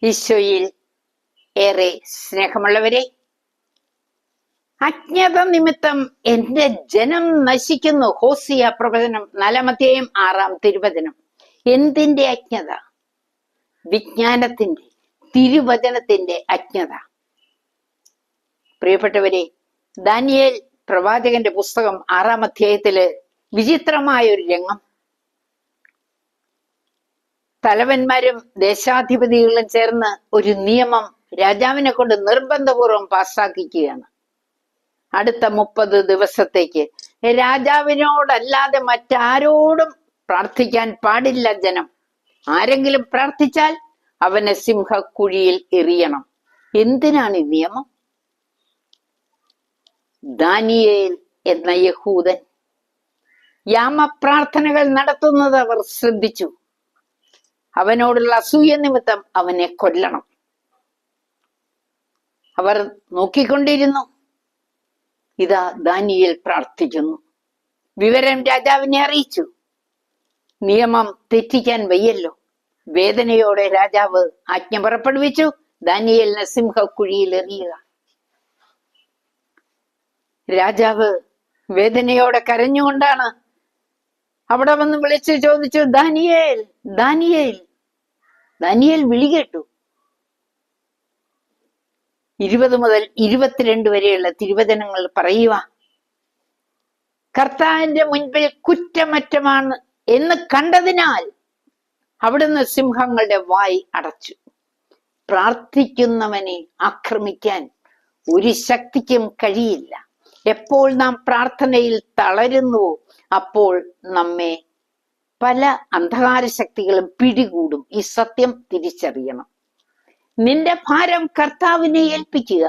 ഈശോയിൽ ഏറെ സ്നേഹമുള്ളവരെ, അജ്ഞത നിമിത്തം എന്റെ ജനം നശിക്കുന്നു. ഹോസിയ പ്രവചനം 4-ാം 6-ാം തിരുവചനം. എന്തിന്റെ അജ്ഞത? വിജ്ഞാനത്തിന്റെ, തിരുവചനത്തിന്റെ അജ്ഞത. പ്രിയപ്പെട്ടവരെ, ദാനിയേൽ പ്രവാചകന്റെ പുസ്തകം 6-ാം അധ്യായത്തില് വിചിത്രമായ ഒരു രംഗം. തലവന്മാരും ദേശാധിപതികളും ചേർന്ന് ഒരു നിയമം രാജാവിനെ കൊണ്ട് നിർബന്ധപൂർവം പാസ്സാക്കിക്കുകയാണ്. അടുത്ത 30 ദിവസത്തേക്ക് രാജാവിനോടല്ലാതെ മറ്റാരോടും പ്രാർത്ഥിക്കാൻ പാടില്ല ജനം. ആരെങ്കിലും പ്രാർത്ഥിച്ചാൽ അവനെ സിംഹക്കുഴിയിൽ എറിയണം. എന്തിനാണ് ഈ നിയമം? ദാനിയേൽ എന്ന യഹൂദൻ യാമപ്രാർത്ഥനകൾ നടത്തുന്നത് അവർ ശ്രദ്ധിച്ചു. അവനോടുള്ള അസൂയ നിമിത്തം അവനെ കൊല്ലണം. അവർ നോക്കിക്കൊണ്ടിരുന്നു. ഇതാ ദാനിയേൽ പ്രാർത്ഥിക്കുന്നു. വിവരം രാജാവിനെ അറിയിച്ചു. നിയമം തെറ്റിക്കാൻ വയ്യല്ലോ. വേദനയോടെ രാജാവ് ആജ്ഞ പുറപ്പെടുവിച്ചു, ദാനിയേലിനെ സിംഹക്കുഴിയിൽ എറിയുക. രാജാവ് വേദനയോടെ കരഞ്ഞുകൊണ്ടാണ് അവിടെ വന്ന് വിളിച്ചു ചോദിച്ചു, ദാനിയേൽ, ദാനിയേൽ. ദാനിയേൽ വിളി കേട്ടു. 20 മുതൽ 22 വരെയുള്ള തിരുവചനങ്ങൾ പറയുക. കർത്താവിന്റെ മുൻപിൽ കുറ്റമറ്റമാണ് എന്ന് കണ്ടതിനാൽ അവിടുന്ന് സിംഹങ്ങളുടെ വായ് അടച്ചു. പ്രാർത്ഥിക്കുന്നവനെ ആക്രമിക്കാൻ ഒരു ശക്തിക്കും കഴിയില്ല. എപ്പോൾ നാം പ്രാർത്ഥനയിൽ തളരുന്നുവോ അപ്പോൾ നമ്മെ പല അന്ധകാര ശക്തികളും പിടികൂടും. ഈ സത്യം തിരിച്ചറിയണം. നിന്റെ ഭാരം കർത്താവിനെ ഏൽപ്പിക്കുക,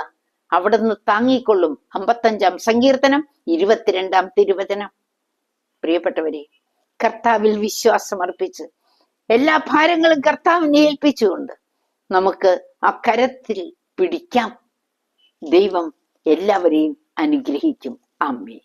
അവിടുന്ന് താങ്ങിക്കൊള്ളും. 55-ാം സങ്കീർത്തനം 22-ാം തിരുവചനം. പ്രിയപ്പെട്ടവരെ, കർത്താവിൽ വിശ്വാസം അർപ്പിച്ച് എല്ലാ ഭാരങ്ങളും കർത്താവിനെ ഏൽപ്പിച്ചുകൊണ്ട് നമുക്ക് ആ കരത്തിൽ പിടിക്കാം. ദൈവം എല്ലാവരെയും അനുഗ്രഹിക്കും. ആമേൻ.